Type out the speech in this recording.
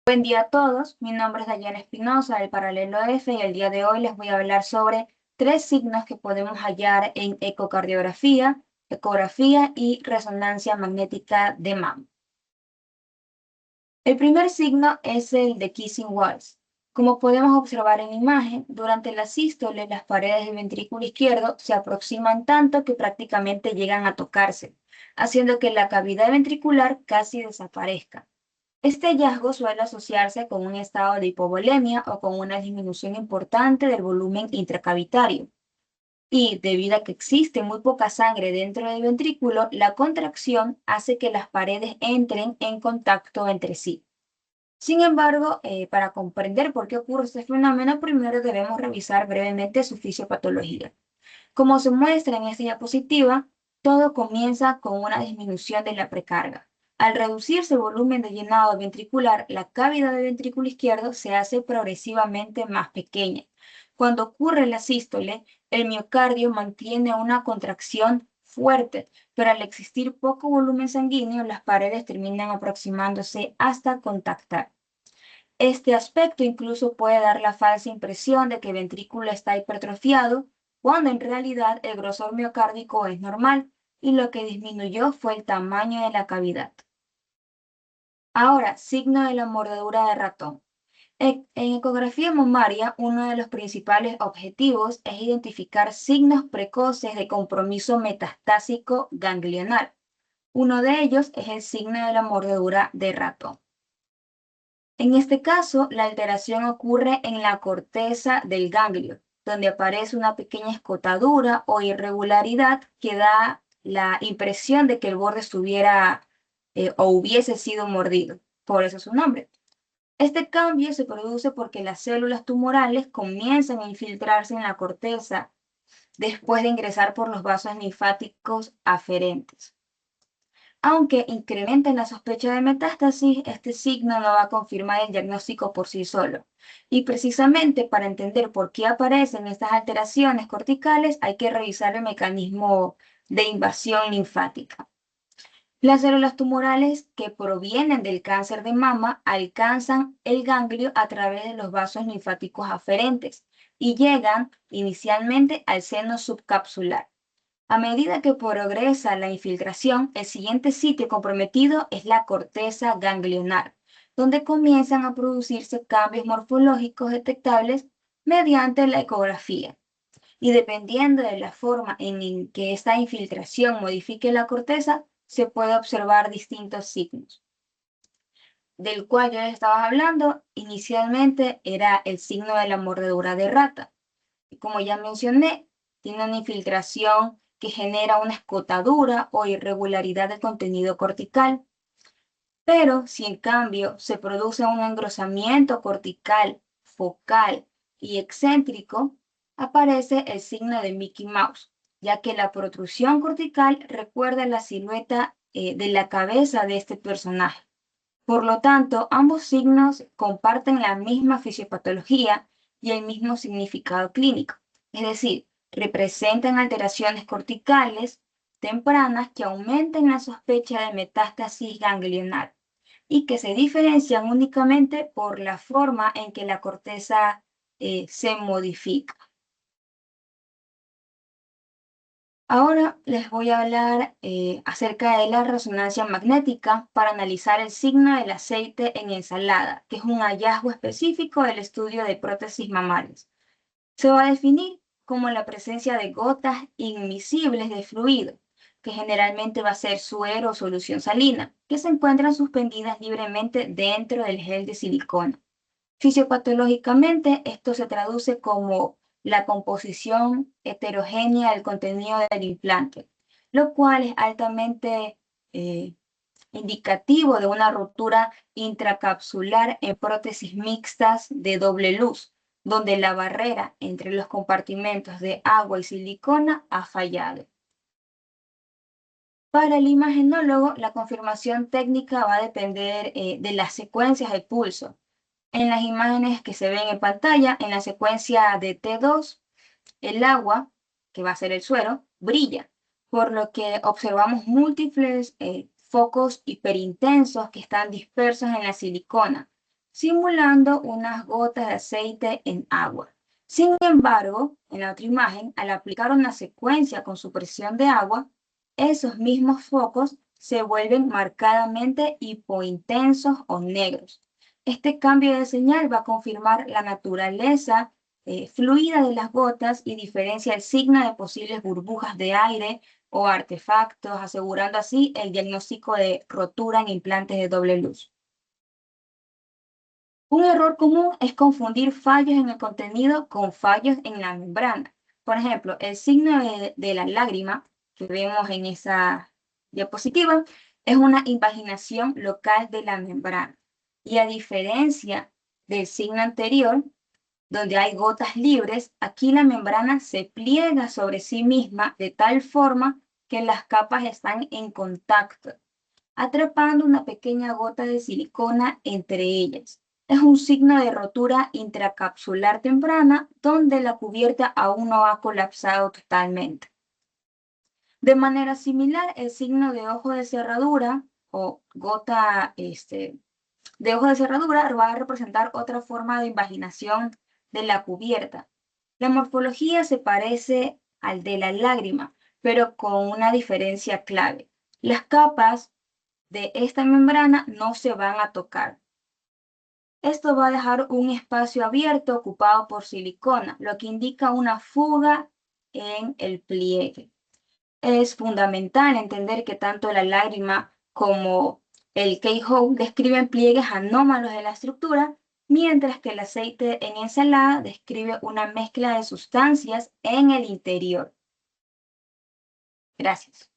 Buen día a todos, mi nombre es Dayana Espinosa del Paralelo F y el día de hoy les voy a hablar sobre tres signos que podemos hallar en ecocardiografía, ecografía y resonancia magnética de mama. El primer signo es el de kissing walls. Como podemos observar en la imagen, durante la sístole las paredes del ventrículo izquierdo se aproximan tanto que prácticamente llegan a tocarse, haciendo que la cavidad ventricular casi desaparezca. Este hallazgo suele asociarse con un estado de hipovolemia o con una disminución importante del volumen intracavitario. Y debido a que existe muy poca sangre dentro del ventrículo, la contracción hace que las paredes entren en contacto entre sí. Sin embargo, para comprender por qué ocurre este fenómeno, primero debemos revisar brevemente su fisiopatología. Como se muestra en esta diapositiva, todo comienza con una disminución de la precarga. Al reducirse el volumen de llenado ventricular, la cavidad del ventrículo izquierdo se hace progresivamente más pequeña. Cuando ocurre la sístole, el miocardio mantiene una contracción fuerte, pero al existir poco volumen sanguíneo, las paredes terminan aproximándose hasta contactar. Este aspecto incluso puede dar la falsa impresión de que el ventrículo está hipertrofiado, cuando en realidad el grosor miocárdico es normal y lo que disminuyó fue el tamaño de la cavidad. Ahora, signo de la mordedura de ratón. En ecografía mamaria, uno de los principales objetivos es identificar signos precoces de compromiso metastásico ganglional. Uno de ellos es el signo de la mordedura de ratón. En este caso, la alteración ocurre en la corteza del ganglio, donde aparece una pequeña escotadura o irregularidad que da la impresión de que el borde estuviera o hubiese sido mordido. Por eso su nombre. Este cambio se produce porque las células tumorales comienzan a infiltrarse en la corteza después de ingresar por los vasos linfáticos aferentes. Aunque incrementen la sospecha de metástasis, este signo no va a confirmar el diagnóstico por sí solo. Y precisamente para entender por qué aparecen estas alteraciones corticales, hay que revisar el mecanismo de invasión linfática. Las células tumorales que provienen del cáncer de mama alcanzan el ganglio a través de los vasos linfáticos aferentes y llegan inicialmente al seno subcapsular. A medida que progresa la infiltración, el siguiente sitio comprometido es la corteza ganglionar, donde comienzan a producirse cambios morfológicos detectables mediante la ecografía. Y dependiendo de la forma en que esta infiltración modifique la corteza, se puede observar distintos signos. Del cual yo les estaba hablando, inicialmente era el signo de la mordedura de rata. Y como ya mencioné, tiene una infiltración que genera una escotadura o irregularidad del contenido cortical. Pero si en cambio se produce un engrosamiento cortical, focal y excéntrico, aparece el signo de Mickey Mouse, ya que la protrusión cortical recuerda la silueta de la cabeza de este personaje. Por lo tanto, ambos signos comparten la misma fisiopatología y el mismo significado clínico, es decir, representan alteraciones corticales tempranas que aumentan la sospecha de metástasis ganglionar y que se diferencian únicamente por la forma en que la corteza se modifica. Ahora les voy a hablar acerca de la resonancia magnética para analizar el signo del aceite en ensalada, que es un hallazgo específico del estudio de prótesis mamarias. Se va a definir como la presencia de gotas invisibles de fluido, que generalmente va a ser suero o solución salina, que se encuentran suspendidas libremente dentro del gel de silicona. Fisiopatológicamente, esto se traduce como la composición heterogénea del contenido del implante, lo cual es altamente eh, indicativo de una ruptura intracapsular en prótesis mixtas de doble luz, donde la barrera entre los compartimentos de agua y silicona ha fallado. Para el imagenólogo, la confirmación técnica va a depender de las secuencias de pulso. En las imágenes que se ven en pantalla, en la secuencia de T2, el agua, que va a ser el suero, brilla, por lo que observamos múltiples focos hiperintensos que están dispersos en la silicona, simulando unas gotas de aceite en agua. Sin embargo, en la otra imagen, al aplicar una secuencia con supresión de agua, esos mismos focos se vuelven marcadamente hipointensos o negros. Este cambio de señal va a confirmar la naturaleza fluida de las gotas y diferencia el signo de posibles burbujas de aire o artefactos, asegurando así el diagnóstico de rotura en implantes de doble luz. Un error común es confundir fallos en el contenido con fallos en la membrana. Por ejemplo, el signo de la lágrima que vemos en esa diapositiva es una invaginación local de la membrana. Y a diferencia del signo anterior, donde hay gotas libres, aquí la membrana se pliega sobre sí misma de tal forma que las capas están en contacto, atrapando una pequeña gota de silicona entre ellas. Es un signo de rotura intracapsular temprana donde la cubierta aún no ha colapsado totalmente. De manera similar, el signo de ojo de cerradura o gota de ojo de cerradura va a representar otra forma de invaginación de la cubierta. La morfología se parece al de la lágrima, pero con una diferencia clave. Las capas de esta membrana no se van a tocar. Esto va a dejar un espacio abierto ocupado por silicona, lo que indica una fuga en el pliegue. Es fundamental entender que tanto la lágrima como el keyhole describen pliegues anómalos de la estructura, mientras que el aceite en ensalada describe una mezcla de sustancias en el interior. Gracias.